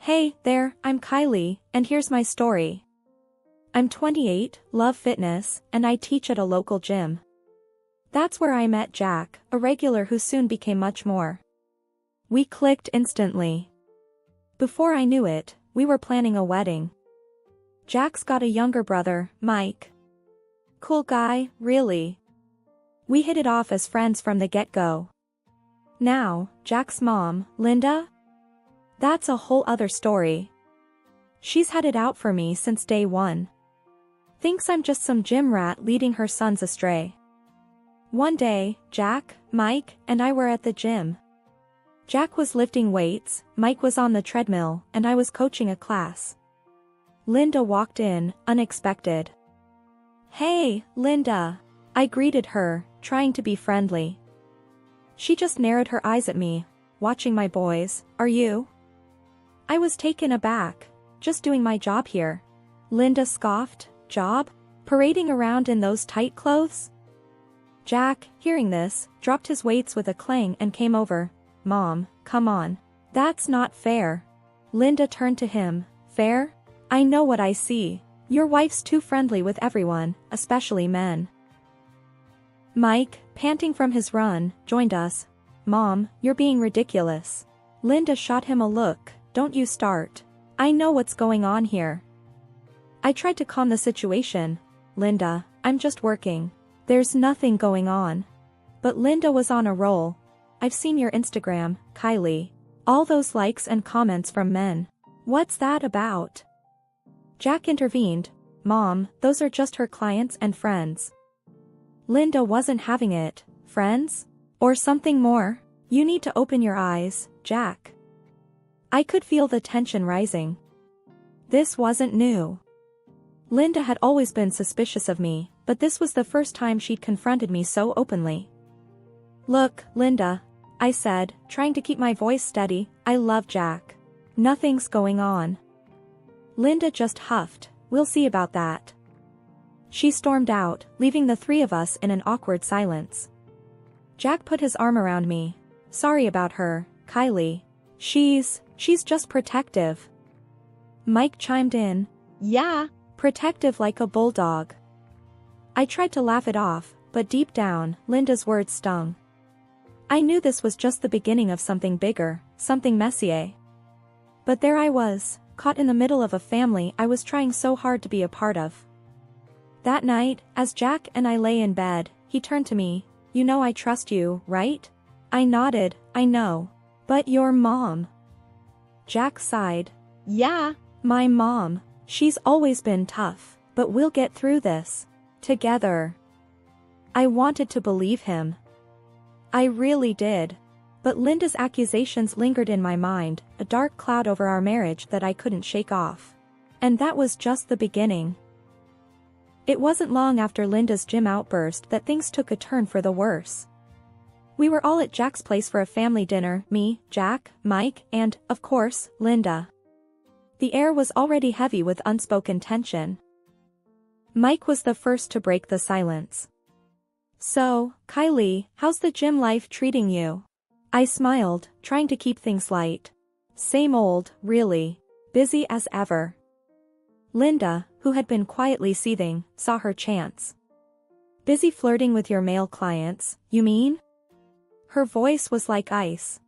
Hey there, I'm Kylie, and here's my story. I'm 28, love fitness, and I teach at a local gym. That's where I met Jack, a regular who soon became much more. We clicked instantly. Before I knew it, we were planning a wedding. Jack's got a younger brother, Mike. Cool guy, really. We hit it off as friends from the get-go. Now, Jack's mom, Linda? That's a whole other story. She's had it out for me since day one. Thinks I'm just some gym rat leading her sons astray. One day, Jack, Mike, and I were at the gym. Jack was lifting weights, Mike was on the treadmill, and I was coaching a class. Linda walked in, unexpected. Hey, Linda. I greeted her, trying to be friendly. She just narrowed her eyes at me, watching my boys. Are you? I was taken aback. Just doing my job here. Linda scoffed. Job? Parading around in those tight clothes? Jack, hearing this, dropped his weights with a clang and came over. Mom, come on. That's not fair. Linda turned to him. Fair? I know what I see. Your wife's too friendly with everyone, especially men. Mike, panting from his run, joined us. Mom, you're being ridiculous. Linda shot him a look. Don't you start. I know what's going on here. I tried to calm the situation. Linda, I'm just working. There's nothing going on. But Linda was on a roll. I've seen your Instagram, Kylie. All those likes and comments from men. What's that about? Jack intervened. Mom, those are just her clients and friends. Linda wasn't having it. Friends? Or something more? You need to open your eyes, Jack. I could feel the tension rising. This wasn't new. Linda had always been suspicious of me, but this was the first time she'd confronted me so openly. Look, Linda, I said, trying to keep my voice steady, I love Jack. Nothing's going on. Linda just huffed. We'll see about that. She stormed out, leaving the three of us in an awkward silence. Jack put his arm around me. Sorry about her, Kylie. She's just protective. Mike chimed in. Yeah, protective like a bulldog. I tried to laugh it off, but deep down, Linda's words stung. I knew this was just the beginning of something bigger, something messier. But there I was, caught in the middle of a family I was trying so hard to be a part of. That night, as Jack and I lay in bed, he turned to me. You know I trust you, right? I nodded. I know. But your mom. Jack sighed. Yeah, my mom. She's always been tough, but we'll get through this. Together. I wanted to believe him. I really did. But Linda's accusations lingered in my mind, a dark cloud over our marriage that I couldn't shake off. And that was just the beginning. It wasn't long after Linda's gym outburst that things took a turn for the worse. We were all at Jack's place for a family dinner, me, Jack, Mike, and, of course, Linda. The air was already heavy with unspoken tension. Mike was the first to break the silence. So, Kylie, how's the gym life treating you? I smiled, trying to keep things light. Same old, really. Busy as ever. Linda, who had been quietly seething, saw her chance. Busy flirting with your male clients, you mean? Her voice was like ice.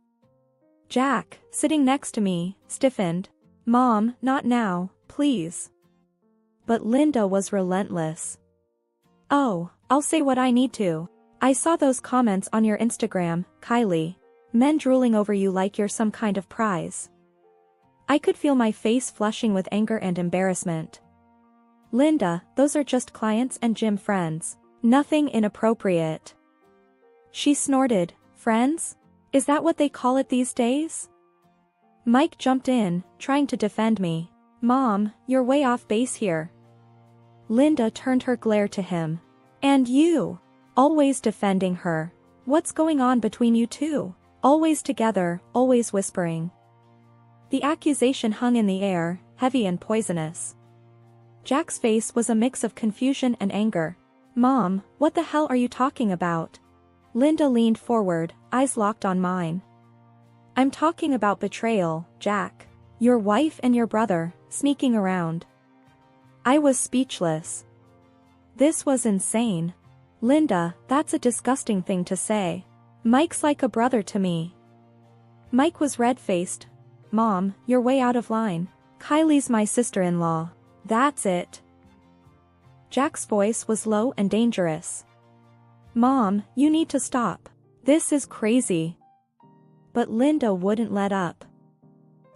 Jack, sitting next to me, stiffened. Mom, not now, please. But Linda was relentless. Oh, I'll say what I need to. I saw those comments on your Instagram, Kylie. Men drooling over you like you're some kind of prize. I could feel my face flushing with anger and embarrassment. Linda, those are just clients and gym friends. Nothing inappropriate. She snorted. Friends? Is that what they call it these days? Mike jumped in, trying to defend me. Mom, you're way off base here. Linda turned her glare to him. And you? Always defending her. What's going on between you two? Always together, always whispering. The accusation hung in the air, heavy and poisonous. Jack's face was a mix of confusion and anger. Mom, what the hell are you talking about? Linda leaned forward, eyes locked on mine. I'm talking about betrayal, Jack. Your wife and your brother, sneaking around. I was speechless. This was insane. Linda, that's a disgusting thing to say. Mike's like a brother to me. Mike was red-faced. Mom, you're way out of line. Kylie's my sister-in-law. That's it. Jack's voice was low and dangerous. Mom, you need to stop. This is crazy. But Linda wouldn't let up.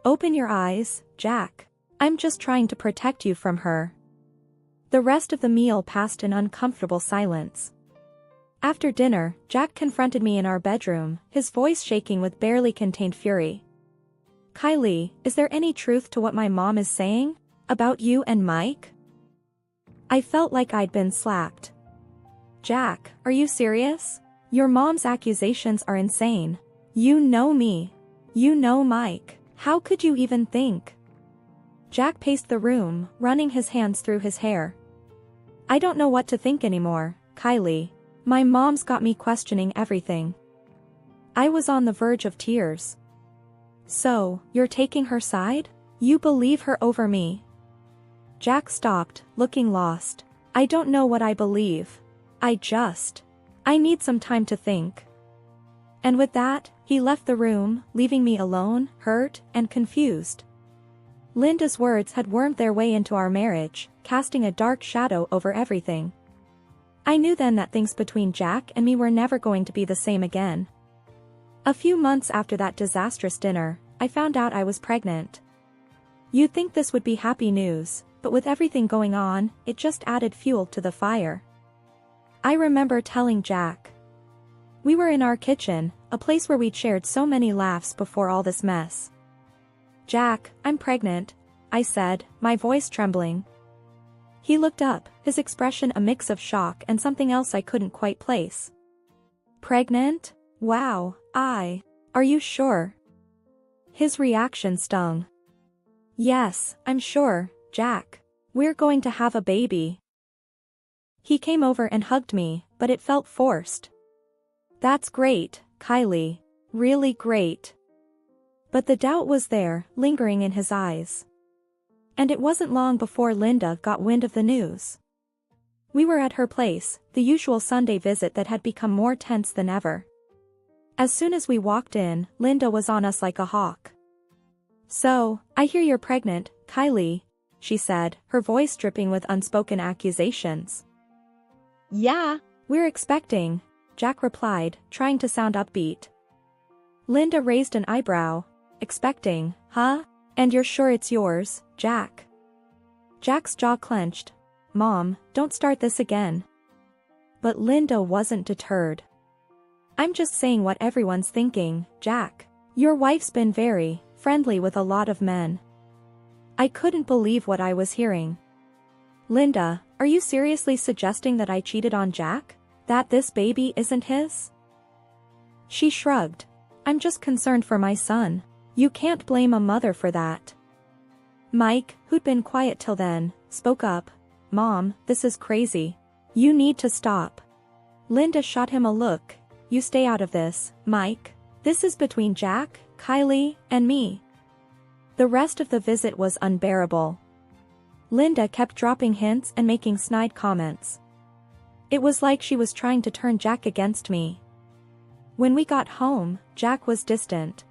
Open your eyes, Jack. I'm just trying to protect you from her. The rest of the meal passed in uncomfortable silence. After dinner, Jack confronted me in our bedroom, his voice shaking with barely contained fury. Kylie, is there any truth to what my mom is saying? About you and Mike? I felt like I'd been slapped. Jack, are you serious? Your mom's accusations are insane. You know me. You know Mike. How could you even think? Jack paced the room, running his hands through his hair. I don't know what to think anymore, Kylie. My mom's got me questioning everything. I was on the verge of tears. So, you're taking her side? You believe her over me? Jack stopped, looking lost. I don't know what I believe. I need some time to think. And with that, he left the room, leaving me alone, hurt, and confused. Linda's words had wormed their way into our marriage, casting a dark shadow over everything. I knew then that things between Jack and me were never going to be the same again. A few months after that disastrous dinner, I found out I was pregnant. You'd think this would be happy news, but with everything going on, it just added fuel to the fire. I remember telling Jack. We were in our kitchen, a place where we'd shared so many laughs before all this mess. Jack, I'm pregnant, I said, my voice trembling. He looked up, his expression a mix of shock and something else I couldn't quite place. Pregnant? Wow, are you sure? His reaction stung. Yes, I'm sure, Jack. We're going to have a baby. He came over and hugged me, but it felt forced. That's great, Kylie. Really great. But the doubt was there, lingering in his eyes. And it wasn't long before Linda got wind of the news. We were at her place, the usual Sunday visit that had become more tense than ever. As soon as we walked in, Linda was on us like a hawk. So, I hear you're pregnant, Kylie, she said, her voice dripping with unspoken accusations. Yeah, we're expecting, Jack replied, trying to sound upbeat. Linda raised an eyebrow. Expecting, huh? And you're sure it's yours, Jack? Jack's jaw clenched. Mom, don't start this again. But Linda wasn't deterred. I'm just saying what everyone's thinking, Jack. Your wife's been very friendly with a lot of men. I couldn't believe what I was hearing. Linda, are you seriously suggesting that I cheated on Jack? That this baby isn't his? She shrugged. I'm just concerned for my son. You can't blame a mother for that. Mike, who'd been quiet till then, spoke up. Mom, this is crazy. You need to stop. Linda shot him a look. You stay out of this, Mike. This is between Jack, Kylie, and me. The rest of the visit was unbearable. Linda kept dropping hints and making snide comments. It was like she was trying to turn Jack against me. When we got home, Jack was distant.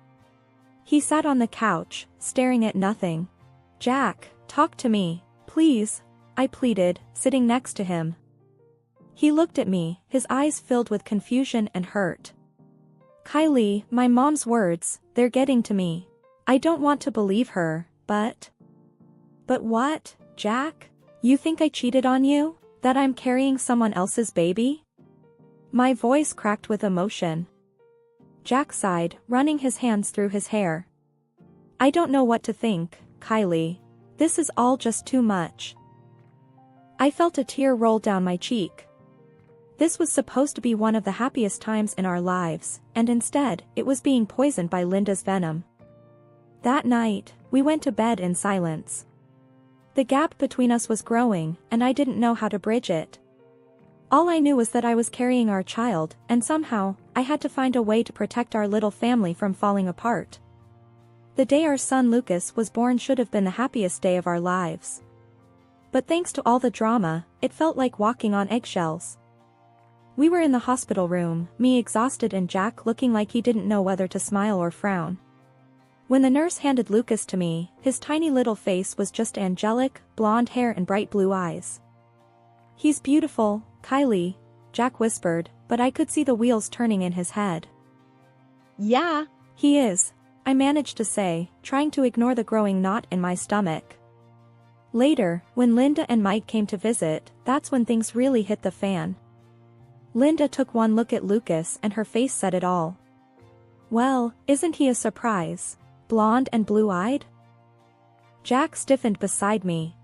He sat on the couch, staring at nothing. Jack, talk to me, please, I pleaded, sitting next to him. He looked at me, his eyes filled with confusion and hurt. Kylie, my mom's words, they're getting to me. I don't want to believe her, but... But what, Jack? You think I cheated on you? That I'm carrying someone else's baby? My voice cracked with emotion. Jack sighed, running his hands through his hair. I don't know what to think, Kylie. This is all just too much. I felt a tear roll down my cheek. This was supposed to be one of the happiest times in our lives, and instead, it was being poisoned by Linda's venom. That night, we went to bed in silence. The gap between us was growing, and I didn't know how to bridge it. All I knew was that I was carrying our child, and somehow, I had to find a way to protect our little family from falling apart. The day our son Lucas was born should have been the happiest day of our lives. But thanks to all the drama, it felt like walking on eggshells. We were in the hospital room, me exhausted and Jack looking like he didn't know whether to smile or frown. When the nurse handed Lucas to me, his tiny little face was just angelic, blonde hair and bright blue eyes. "He's beautiful, Kylie," Jack whispered, but I could see the wheels turning in his head. "Yeah, he is," I managed to say, trying to ignore the growing knot in my stomach. Later, when Linda and Mike came to visit, that's when things really hit the fan. Linda took one look at Lucas and her face said it all. "Well, isn't he a surprise? Blonde and blue-eyed?" Jack stiffened beside me.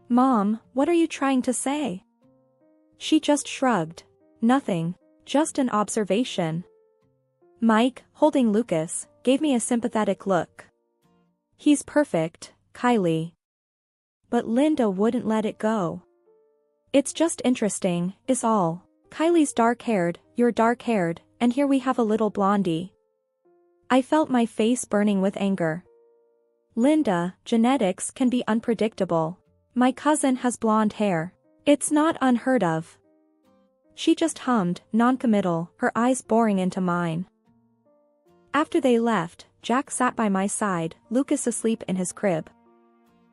"Mom, what are you trying to say?" She just shrugged. "Nothing. Just an observation." Mike, holding Lucas, gave me a sympathetic look. "He's perfect, Kylie." But Linda wouldn't let it go. "It's just interesting, is all. Kylie's dark-haired, you're dark-haired, and here we have a little blondie." I felt my face burning with anger. "Linda, genetics can be unpredictable. My cousin has blonde hair. It's not unheard of." She just hummed, non-committal, her eyes boring into mine. After they left, Jack sat by my side, Lucas asleep in his crib.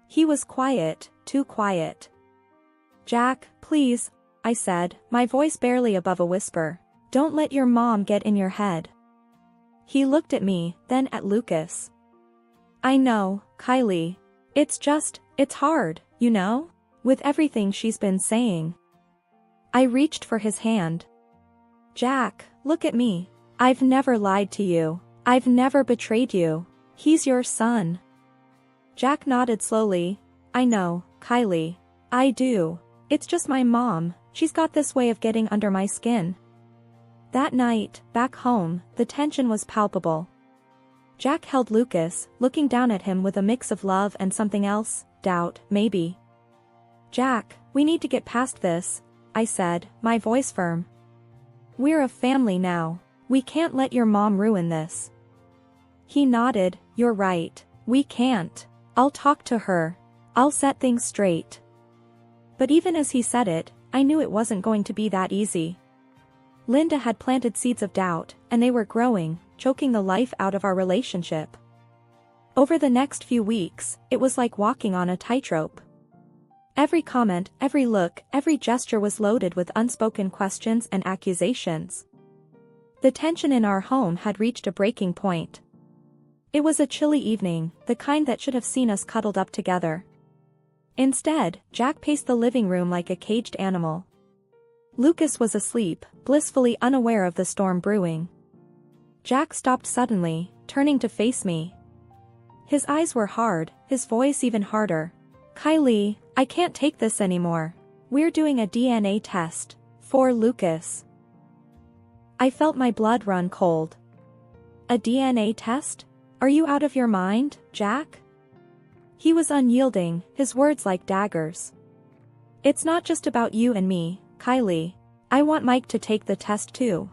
He was quiet, too quiet. "Jack, please," I said, my voice barely above a whisper. "Don't let your mom get in your head." He looked at me, then at Lucas. "I know, Kylie. It's hard, you know? With everything she's been saying." I reached for his hand. "Jack, look at me. I've never lied to you. I've never betrayed you. He's your son." Jack nodded slowly. "I know, Kylie. I do. It's just my mom, she's got this way of getting under my skin." That night, back home, the tension was palpable. Jack held Lucas, looking down at him with a mix of love and something else, doubt, maybe. "Jack, we need to get past this," I said, my voice firm. "We're a family now. We can't let your mom ruin this." He nodded. "You're right. We can't. I'll talk to her. I'll set things straight." But even as he said it, I knew it wasn't going to be that easy. Linda had planted seeds of doubt, and they were growing, choking the life out of our relationship. Over the next few weeks, it was like walking on a tightrope. Every comment, every look, every gesture was loaded with unspoken questions and accusations. The tension in our home had reached a breaking point. It was a chilly evening, the kind that should have seen us cuddled up together. Instead, Jack paced the living room like a caged animal. Lucas was asleep, blissfully unaware of the storm brewing. Jack stopped suddenly, turning to face me. His eyes were hard, his voice even harder. "Kylie, I can't take this anymore. We're doing a DNA test. For Lucas." I felt my blood run cold. "A DNA test? Are you out of your mind, Jack?" He was unyielding, his words like daggers. "It's not just about you and me, Kylie. I want Mike to take the test too."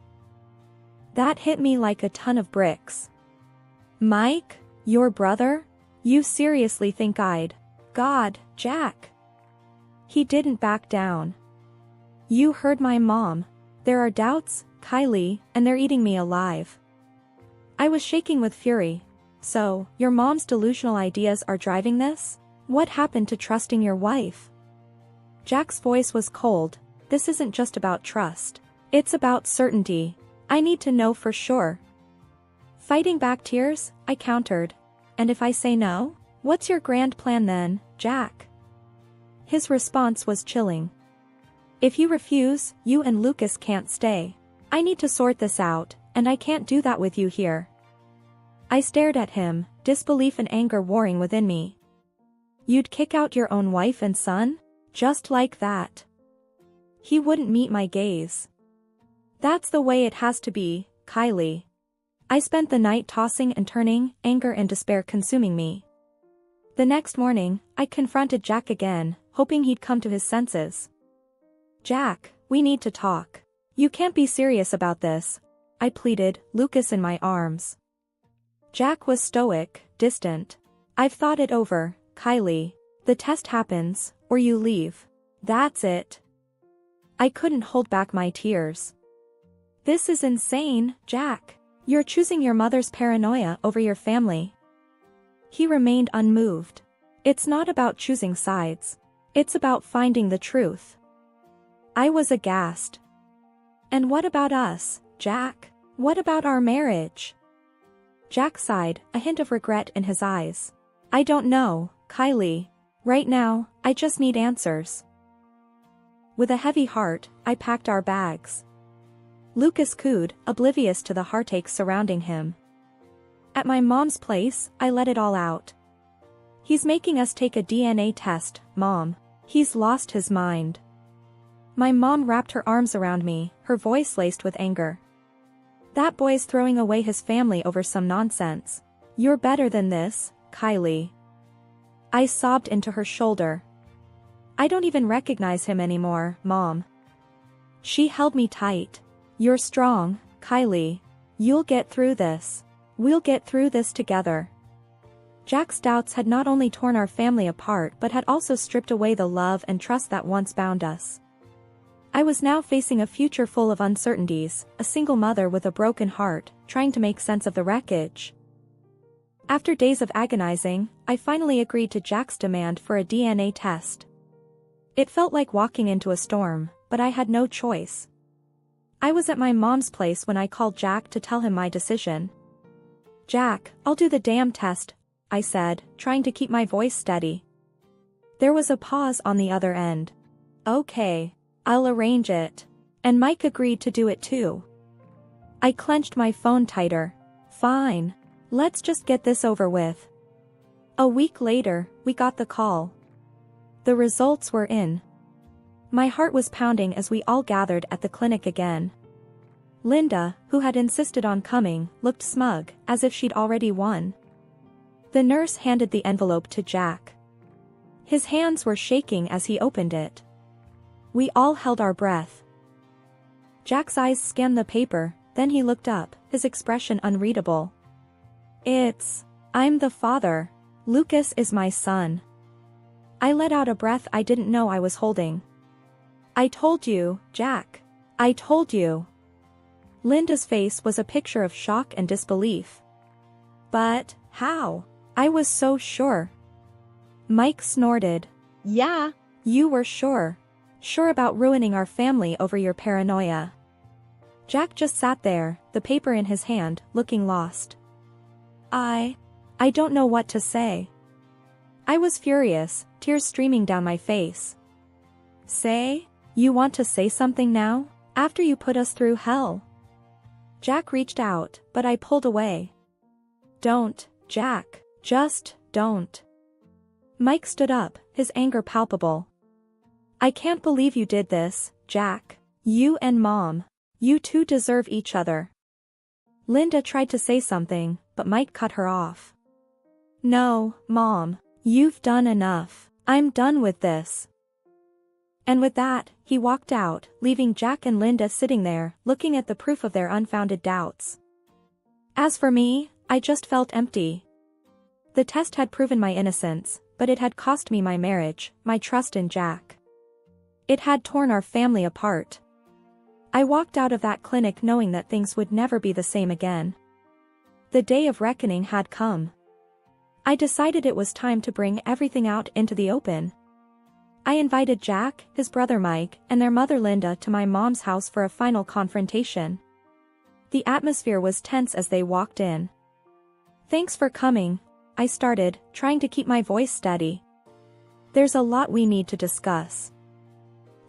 That hit me like a ton of bricks. "Mike? Your brother? You seriously think I'd..." "God, Jack." He didn't back down. "You heard my mom. There are doubts, Kylie, and they're eating me alive." I was shaking with fury. "So, your mom's delusional ideas are driving this? What happened to trusting your wife?" Jack's voice was cold. "This isn't just about trust. It's about certainty. I need to know for sure." Fighting back tears, I countered. "And if I say no? What's your grand plan then, Jack?" His response was chilling. "If you refuse, you and Lucas can't stay. I need to sort this out, and I can't do that with you here." I stared at him, disbelief and anger warring within me. "You'd kick out your own wife and son? Just like that?" He wouldn't meet my gaze. "That's the way it has to be, Kylie." I spent the night tossing and turning, anger and despair consuming me. The next morning, I confronted Jack again, hoping he'd come to his senses. "Jack, we need to talk. You can't be serious about this," I pleaded, Lucas in my arms. Jack was stoic, distant. I've thought it over, Kylie. The test happens, or you leave. That's it. I couldn't hold back my tears. This is insane, Jack. You're choosing your mother's paranoia over your family. He remained unmoved. It's not about choosing sides. It's about finding the truth. I was aghast. And what about us, Jack? What about our marriage? Jack sighed, a hint of regret in his eyes. I don't know, Kylie. Right now, I just need answers. With a heavy heart, I packed our bags. Lucas cooed, oblivious to the heartache surrounding him. At my mom's place, I let it all out. He's making us take a DNA test, Mom. He's lost his mind. My mom wrapped her arms around me, her voice laced with anger. That boy's throwing away his family over some nonsense. You're better than this, Kylie. I sobbed into her shoulder. I don't even recognize him anymore, Mom. She held me tight. You're strong, Kylie. You'll get through this. We'll get through this together. Jack's doubts had not only torn our family apart but had also stripped away the love and trust that once bound us. I was now facing a future full of uncertainties, a single mother with a broken heart, trying to make sense of the wreckage. After days of agonizing, I finally agreed to Jack's demand for a DNA test. It felt like walking into a storm, but I had no choice. I was at my mom's place when I called Jack to tell him my decision. Jack, I'll do the damn test, I said, trying to keep my voice steady. There was a pause on the other end. Okay, I'll arrange it. And Mike agreed to do it too. I clenched my phone tighter. Fine. Let's just get this over with. A week later, we got the call. The results were in. My heart was pounding as we all gathered at the clinic again. Linda, who had insisted on coming, looked smug, as if she'd already won. The nurse handed the envelope to Jack. His hands were shaking as he opened it. We all held our breath. Jack's eyes scanned the paper, then he looked up, his expression unreadable. I'm the father. Lucas is my son. I let out a breath I didn't know I was holding. I told you, Jack. I told you. Linda's face was a picture of shock and disbelief. But, how? I was so sure. Mike snorted. Yeah, you were sure. Sure about ruining our family over your paranoia. Jack just sat there, the paper in his hand, looking lost. I don't know what to say. I was furious, tears streaming down my face. Say? You want to say something now? After you put us through hell? Jack reached out, but I pulled away. Don't, Jack. Just, don't. Mike stood up, his anger palpable. I can't believe you did this, Jack. You and Mom. You two deserve each other. Linda tried to say something, but Mike cut her off. No, Mom. You've done enough. I'm done with this. And with that, he walked out, leaving Jack and Linda sitting there, looking at the proof of their unfounded doubts. As for me, I just felt empty. The test had proven my innocence, but it had cost me my marriage, my trust in Jack. It had torn our family apart. I walked out of that clinic knowing that things would never be the same again. The day of reckoning had come. I decided it was time to bring everything out into the open. I invited Jack, his brother Mike, and their mother Linda to my mom's house for a final confrontation. The atmosphere was tense as they walked in. Thanks for coming, I started, trying to keep my voice steady. There's a lot we need to discuss.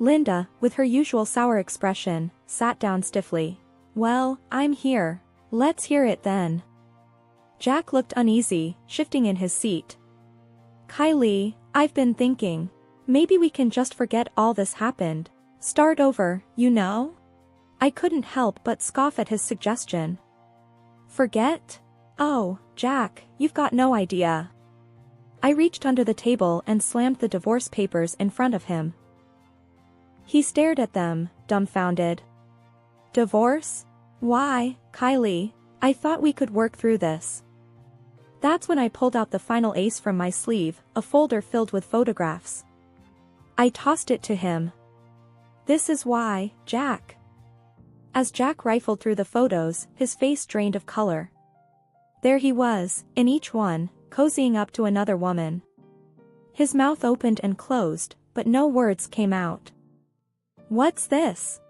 Linda, with her usual sour expression, sat down stiffly. Well, I'm here. Let's hear it then. Jack looked uneasy, shifting in his seat. Kylie, I've been thinking. Maybe we can just forget all this happened. Start over, you know? I couldn't help but scoff at his suggestion. Forget? Oh, Jack, you've got no idea. I reached under the table and slammed the divorce papers in front of him. He stared at them, dumbfounded. Divorce? Why, Kylie? I thought we could work through this. That's when I pulled out the final ace from my sleeve, a folder filled with photographs. I tossed it to him. "This is why, Jack." As Jack rifled through the photos, his face drained of color. There he was, in each one, cozying up to another woman. His mouth opened and closed, but no words came out. "What's this?"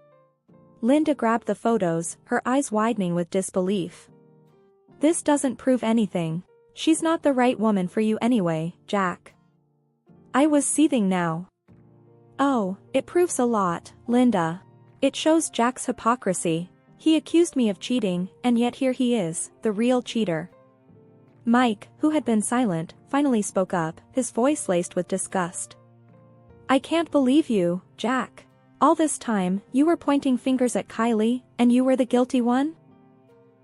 Linda grabbed the photos, her eyes widening with disbelief. "This doesn't prove anything. She's not the right woman for you anyway, Jack." I was seething now. "Oh, it proves a lot, Linda. It shows Jack's hypocrisy. He accused me of cheating, and yet here he is, the real cheater." Mike, who had been silent, finally spoke up, his voice laced with disgust. "I can't believe you, Jack. All this time, you were pointing fingers at Kylie, and you were the guilty one?"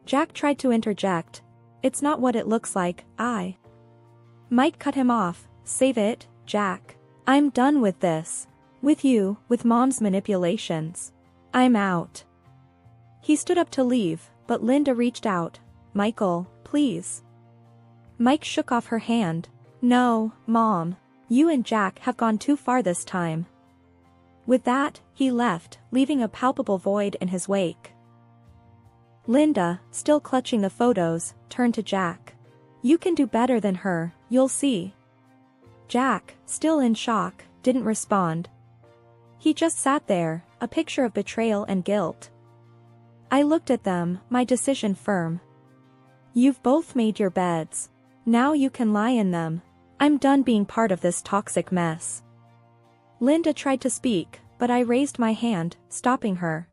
Jack tried to interject. "It's not what it looks like, Mike cut him off. "Save it, Jack. I'm done with this. With you, with Mom's manipulations. I'm out." He stood up to leave, but Linda reached out. "Michael, please." Mike shook off her hand. "No, Mom. You and Jack have gone too far this time." With that, he left, leaving a palpable void in his wake. Linda, still clutching the photos, turned to Jack. "You can do better than her, you'll see." Jack, still in shock, didn't respond. He just sat there, a picture of betrayal and guilt. I looked at them, my decision firm. "You've both made your beds. Now you can lie in them. I'm done being part of this toxic mess." Linda tried to speak, but I raised my hand, stopping her.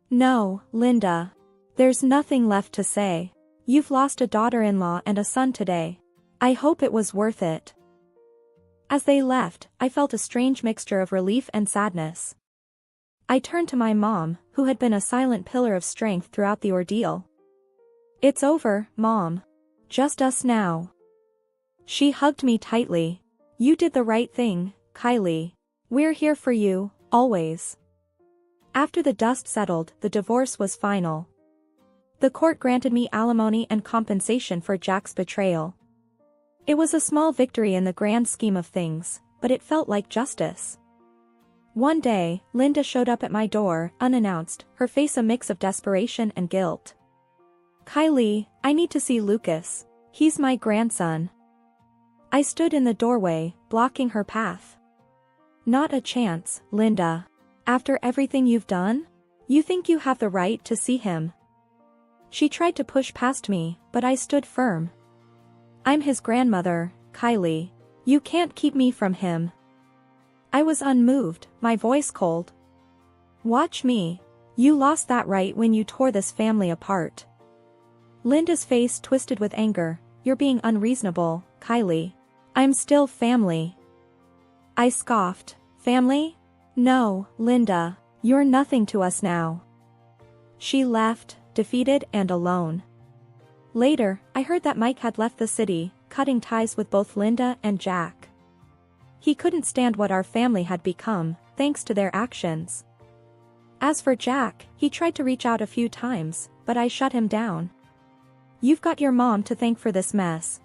"No, Linda. There's nothing left to say. You've lost a daughter-in-law and a son today. I hope it was worth it." As they left, I felt a strange mixture of relief and sadness. I turned to my mom, who had been a silent pillar of strength throughout the ordeal. "It's over, Mom. Just us now." She hugged me tightly. "You did the right thing, Kylie. We're here for you, always." After the dust settled, the divorce was final. The court granted me alimony and compensation for Jack's betrayal. It was a small victory in the grand scheme of things, but it felt like justice. One day, Linda showed up at my door, unannounced, her face a mix of desperation and guilt. "Kylie, I need to see Lucas. He's my grandson." I stood in the doorway, blocking her path. "Not a chance, Linda. After everything you've done? You think you have the right to see him?" She tried to push past me, but I stood firm. "I'm his grandmother, Kylie. You can't keep me from him." I was unmoved, my voice cold. "Watch me. You lost that right when you tore this family apart." Linda's face twisted with anger. "You're being unreasonable, Kylie. I'm still family." I scoffed. "Family? No, Linda. You're nothing to us now." She left, defeated and alone. Later, I heard that Mike had left the city, cutting ties with both Linda and Jack. He couldn't stand what our family had become, thanks to their actions. As for Jack, he tried to reach out a few times, but I shut him down. "You've got your mom to thank for this mess,"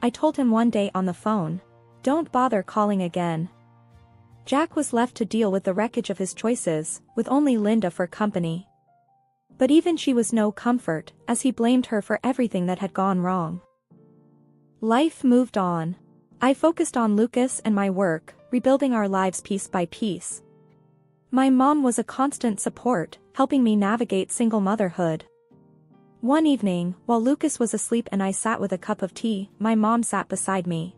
I told him one day on the phone. "Don't bother calling again." Jack was left to deal with the wreckage of his choices, with only Linda for company. But even she was no comfort, as he blamed her for everything that had gone wrong. Life moved on. I focused on Lucas and my work, rebuilding our lives piece by piece. My mom was a constant support, helping me navigate single motherhood. One evening, while Lucas was asleep and I sat with a cup of tea, my mom sat beside me.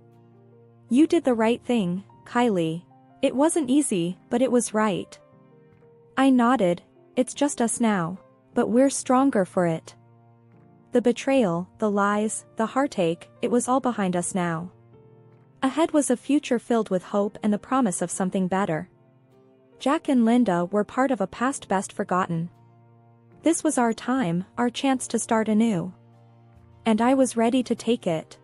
"You did the right thing, Kylie. It wasn't easy, but it was right." I nodded. "It's just us now. But we're stronger for it." The betrayal, the lies, the heartache, it was all behind us now. Ahead was a future filled with hope and the promise of something better. Jack and Linda were part of a past best forgotten. This was our time, our chance to start anew. And I was ready to take it.